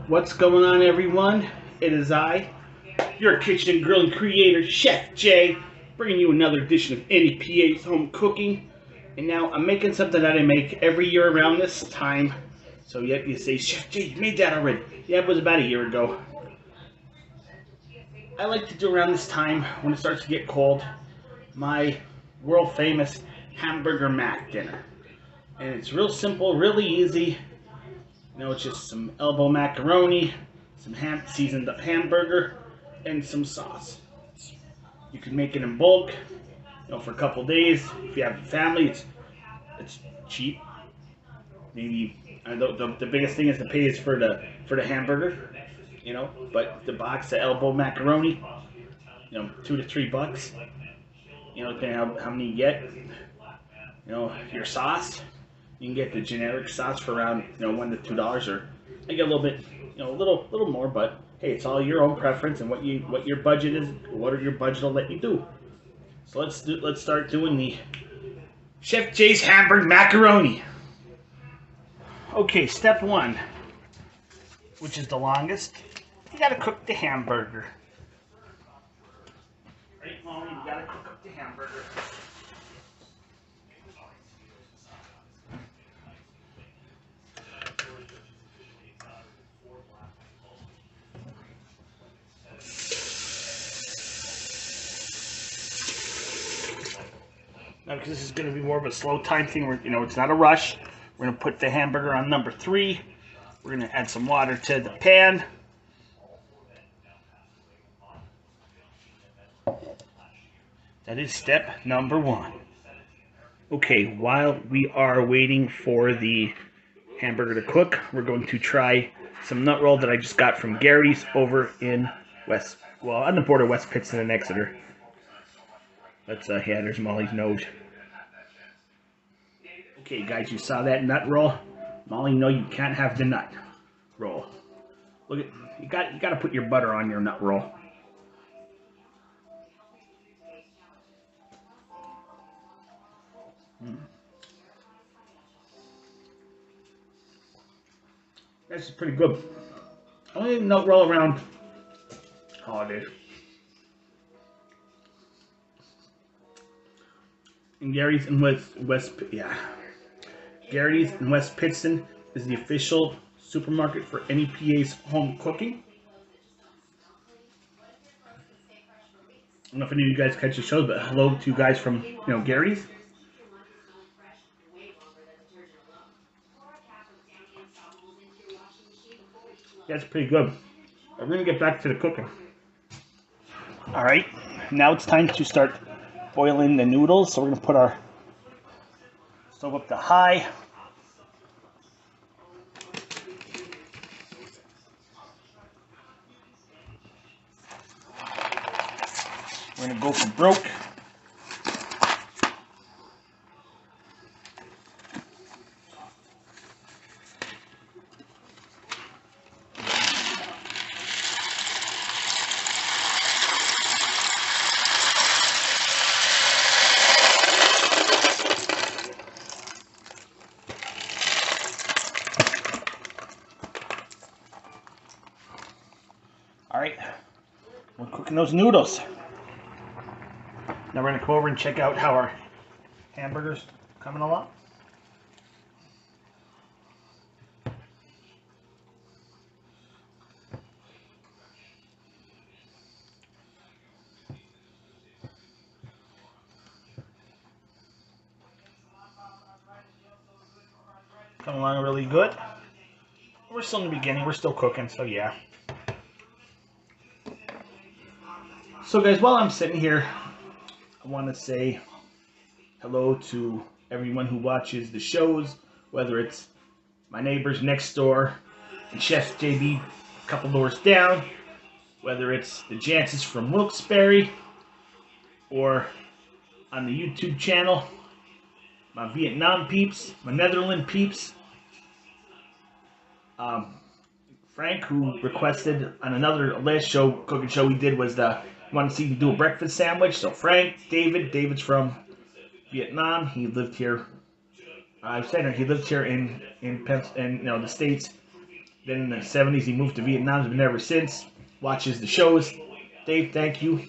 What's going on, everyone? It is I, your kitchen and grilling creator, Chef Jay, bringing you another edition of NEPA's Home Cooking. And now I'm making something that I make every year around this time. So yep, you say, Chef Jay, you made that already. Yeah, it was about a year ago. I like to do around this time, when it starts to get cold, my world famous hamburger mac dinner. And it's real simple, really easy. It's just some elbow macaroni, some seasoned up hamburger, and some sauce. You can make it in bulk, for a couple days. If you have a family, it's cheap. Maybe the biggest thing is to pay is for the hamburger, But the box of elbow macaroni, $2 to $3. Depending on how many you get. Your sauce. You can get the generic sauce for around $1 to $2, or I get a little bit, a little more. But hey, it's all your own preference and what your budget is. What your budget will let you do. So let's start doing the Chef Jay's Hamburger macaroni. Okay, step one, which is the longest. You gotta cook the hamburger. Right, Molly, you gotta cook up the hamburger. Now, because this is going to be more of a slow time thing, it's not a rush. We're going to put the hamburger on number 3. We're going to add some water to the pan. That is step number 1. Okay, while we are waiting for the hamburger to cook, we're going to try some nut roll that I just got from Gary's over in on the border of West Pittston and Exeter. That's yeah, there's Molly's nose. Okay, guys, you saw that nut roll. Molly, no, you can't have the nut roll. Look at you got to put your butter on your nut roll. That's pretty good. Only nut roll around holidays. And Gary's in Gary's in West Pittston is the official supermarket for NEPA's home cooking. I don't know if any of you guys catch the show, but hello to you guys from Gary's. That's pretty good. We're gonna get back to the cooking. All right, now it's time to start boiling the noodles. So we're gonna put our stove up to high. We're gonna go for broke. All right, we're cooking those noodles. Now we're gonna go over and check out how our hamburger's coming along. Coming along really good. We're still in the beginning, we're still cooking, so yeah. So guys, while I'm sitting here, I want to say hello to everyone who watches the shows, whether it's my neighbors next door and Chef JB a couple doors down, whether it's the Janses from Wilkes-Barre, or on the YouTube channel, my Vietnam peeps, my Netherlands peeps, Frank, who requested on another last cooking show we did, was wanted to see me do a breakfast sandwich. So Frank, David's from Vietnam. He lived here. He lived here in the States Then in the 70s, he moved to Vietnam. He's been there ever since. Watches the shows. Dave, thank you.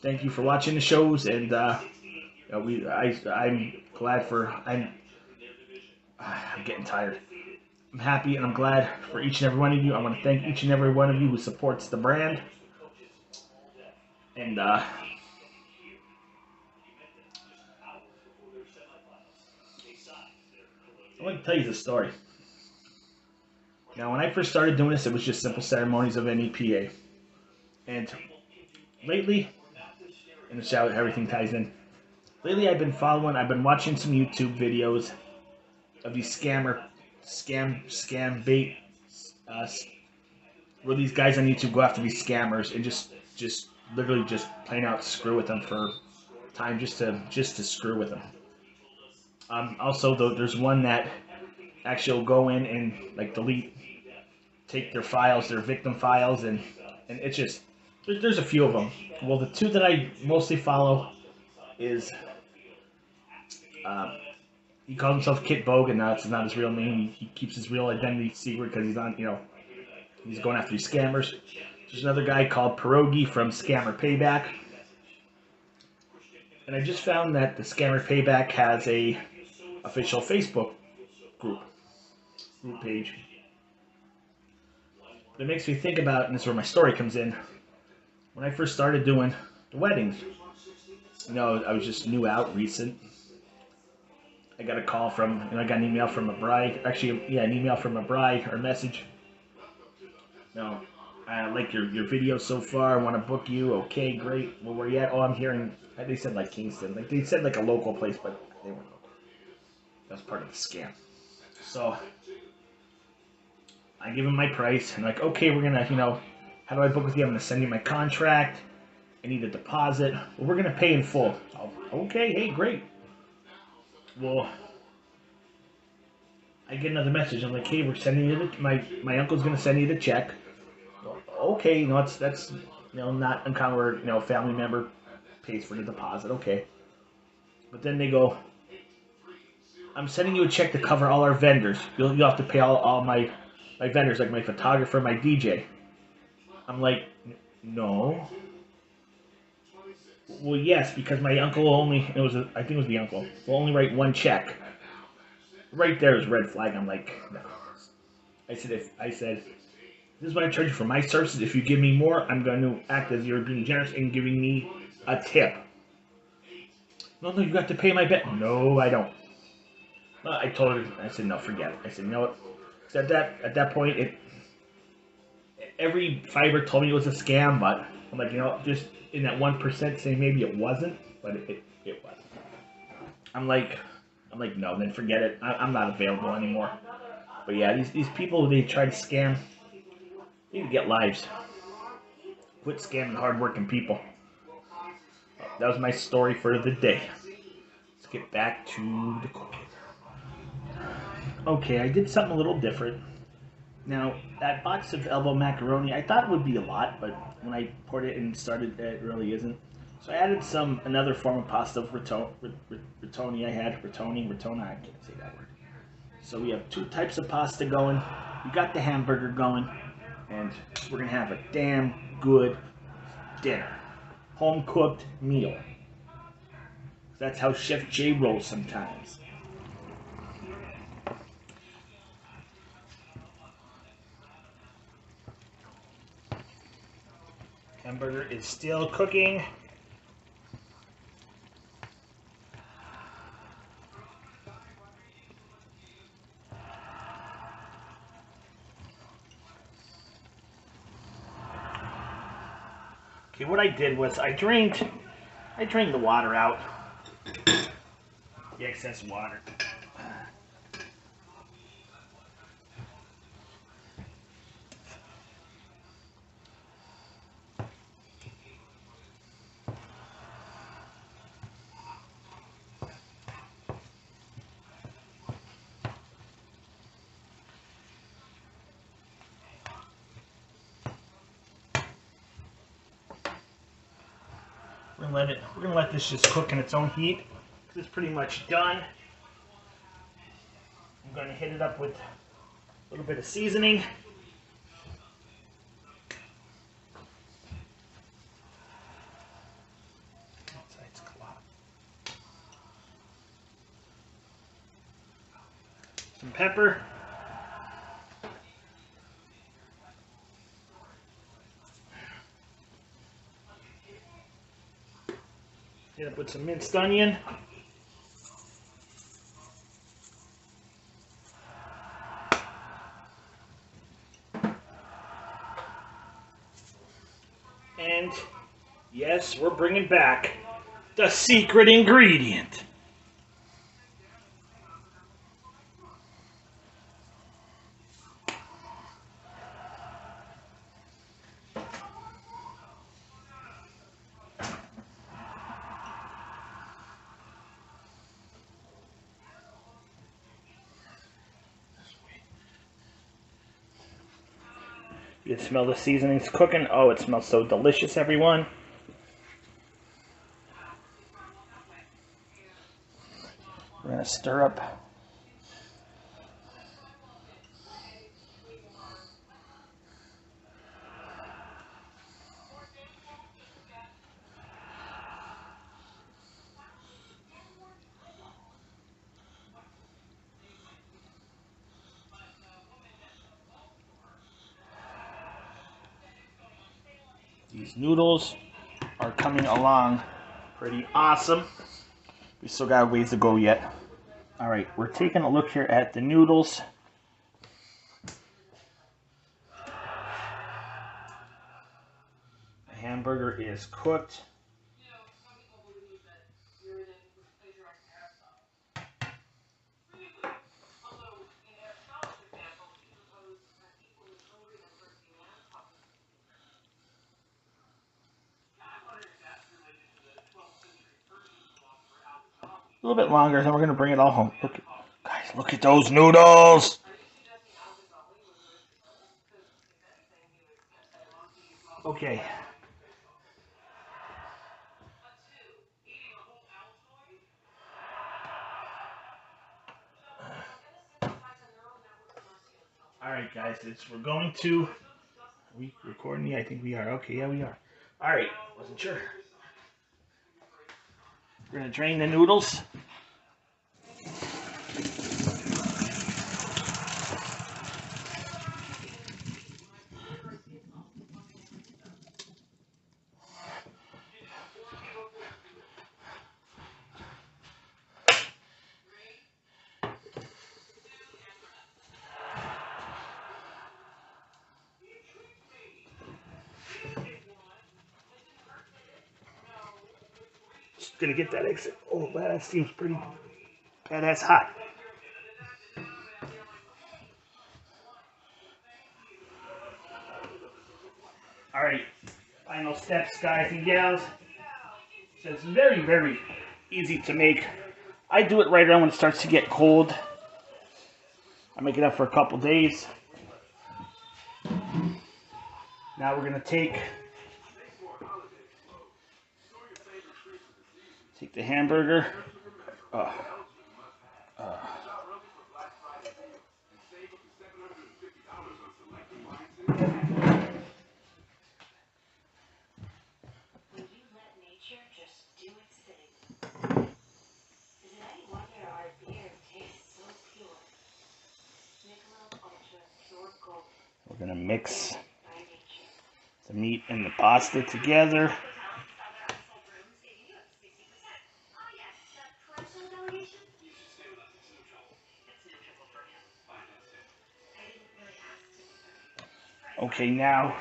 Thank you for watching the shows. And I'm glad for... I'm getting tired. I'm happy and I'm glad for each and every one of you. I want to thank each and every one of you who supports the brand. And I want to tell you the story. Now, when I first started doing this, it was just simple ceremonies of NEPA. And lately, and it's how everything ties in. Lately, I've been watching some YouTube videos of these scam bait, where these guys on YouTube go after these scammers and just literally just plain out screw with them for time, just to screw with them. Also, though, there's one that actually will go in and like take their files, their victim files, and it's just there's a few of them. Well, the two that I mostly follow is he calls himself Kit Bogan. Now it's not his real name. He keeps his real identity secret because he's on, he's going after these scammers. There's another guy called Pierogi from Scammer Payback. And I just found that the Scammer Payback has a official Facebook group page. It makes me think about, and this is where my story comes in, when I first started doing the weddings. I was just new out, recent. I got a call from, I got an email from a bride. Actually, yeah, an email from a bride or a message. I like your video so far. I want to book you. Okay, great. Well, where you at? Oh, I'm here in, they said like Kingston. Like they said like a local place, but they weren't local. That's part of the scam. So I give him my price and like, okay, we're gonna, how do I book with you? I'm gonna send you my contract. I need a deposit. Well, we're gonna pay in full. Oh, okay, hey, great. Well, I get another message. I'm like, hey, we're sending you my uncle's gonna send you the check. Okay, that's not uncommon where a family member pays for the deposit. Okay, but then they go, I'm sending you a check to cover all our vendors. You'll have to pay all my vendors, like my photographer, my DJ. I'm like, no. Well, yes, because my uncle I think it was the uncle, will only write one check. Right there is red flag. I'm like, no. I said, this is what I charge you for my services. If you give me more, I'm going to act as you're being generous and giving me a tip. No, you got to pay my bet. No, I don't. Well, I told her, I said, no, forget it. I said, you know what? At that point, every fiber told me it was a scam, but I'm like, just in that 1% saying maybe it wasn't, but it was. I'm like, no, then forget it. I'm not available anymore. But yeah, these people, they try to scam. They need to get lives. Quit scamming hardworking people. That was my story for the day. Let's get back to the cooking. Okay, I did something a little different. Now, that box of elbow macaroni, I thought it would be a lot, but when I poured it and started, it really isn't. So I added another form of pasta of rigatoni. I had rigatoni, I can't say that word. So we have two types of pasta going. We got the hamburger going, and we're gonna have a damn good dinner, home cooked meal. That's how Chef Jay rolls sometimes. Hamburger is still cooking. Okay, what I did was I drained the water out, the excess water. We're gonna let this just cook in its own heat. It's pretty much done. I'm gonna hit it up with a little bit of seasoning. Some pepper. Hit up with some minced onion. And yes, we're bringing back the secret ingredient. You can smell the seasonings cooking. Oh, it smells so delicious, everyone. We're going to stir up these noodles. Are coming along pretty awesome. We still got a ways to go yet. All right, we're taking a look here at the noodles. The hamburger is cooked. A little bit longer, then we're gonna bring it all home. Look, guys, look at those noodles. Okay. All right, guys, we're going to. Are we recording? Yeah, I think we are. Okay, yeah, we are. All right, wasn't sure. We're gonna drain the noodles. Just gonna get that exit. Oh, that seems pretty badass hot. All right, final steps, guys and gals. So it's very, very easy to make. I do it right around when it starts to get cold. I make it up for a couple days. Now we're gonna take the hamburger. We're gonna mix the meat and the pasta together. Okay, now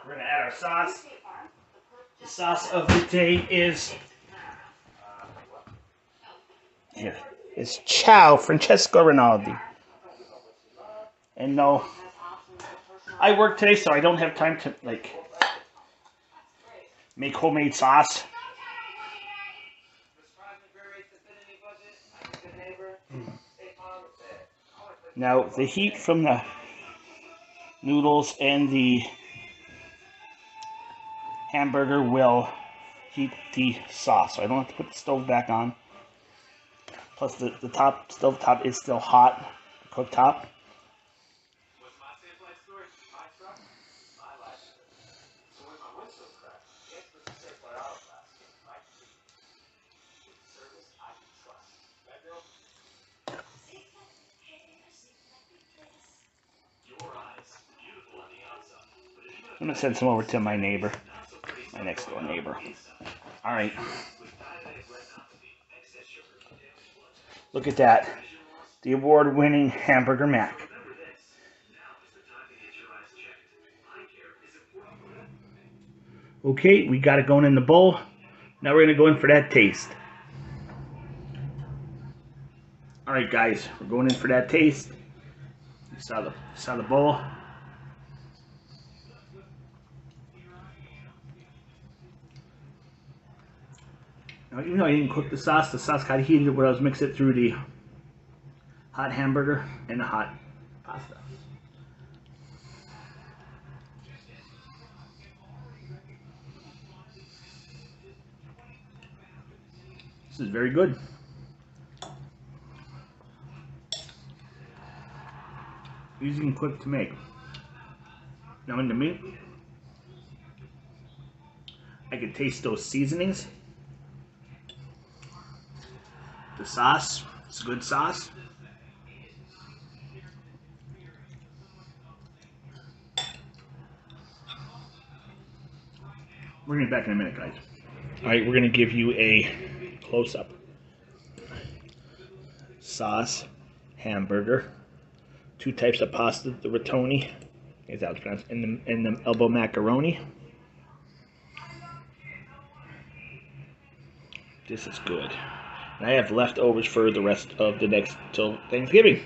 we're gonna add our sauce. The sauce of the day is here. It's Ciao Francesco Rinaldi. And no, I work today, so I don't have time to make homemade sauce. Now the heat from the noodles and the hamburger will heat the sauce, so I don't have to put the stove back on. Plus the stove top is still hot, the cooktop. I'm gonna send some over to my neighbor, my next door neighbor. All right. Look at that. The award-winning Hamburger Mac. Okay, we got it going in the bowl. Now we're gonna go in for that taste. All right, guys, we're going in for that taste. You saw the bowl. Now, even though I didn't cook the sauce got heated where I was mixing it through the hot hamburger and the hot pasta. This is very good. Easy and quick to make. Now in the meat, I can taste those seasonings. The sauce, it's a good sauce. We're gonna be back in a minute, guys. All right, we're gonna give you a close-up. Sauce, hamburger, 2 types of pasta, the rigatoni, is how it's pronounced, and the elbow macaroni. This is good. And I have leftovers for the rest of the next till Thanksgiving.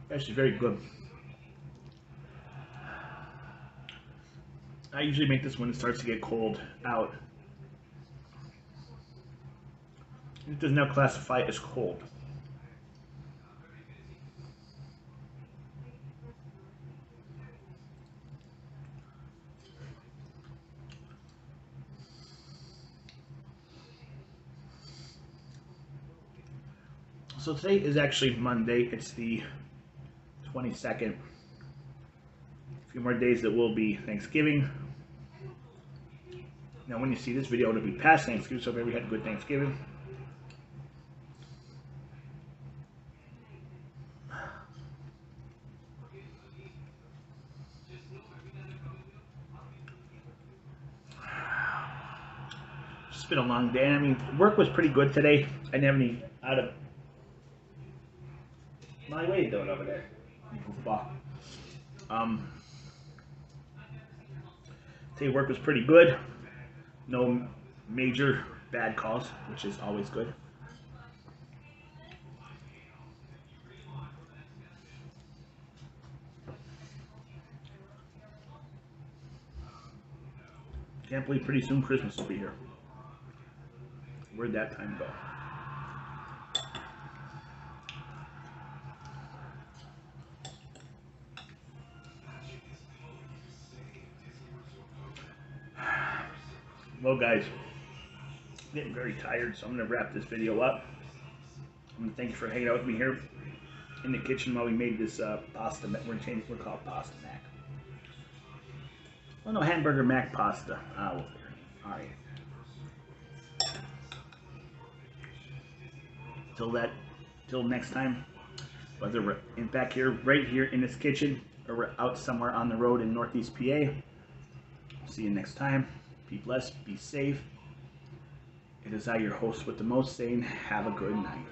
Actually, very good. I usually make this when it starts to get cold out. It does not classify as cold. So today is actually Monday. It's the 22nd. A few more days that will be Thanksgiving. Now when you see this video, it'll be past Thanksgiving, so if everybody had a good Thanksgiving. It's been a long day. I mean, work was pretty good today. I didn't have any out of my way doing over there. Today work was pretty good. No major bad calls, which is always good. Can't believe pretty soon Christmas will be here. Where'd that time go? Well, guys, I'm getting very tired, so I'm going to wrap this video up. I'm going to thank you for hanging out with me here in the kitchen while we made this pasta. We're called it pasta mac. Oh no, hamburger mac pasta. All right. Till next time, whether we're back here, right here in this kitchen, or we're out somewhere on the road in Northeast PA. See you next time. Be blessed, be safe. It is I, your host with the most, saying have a good night.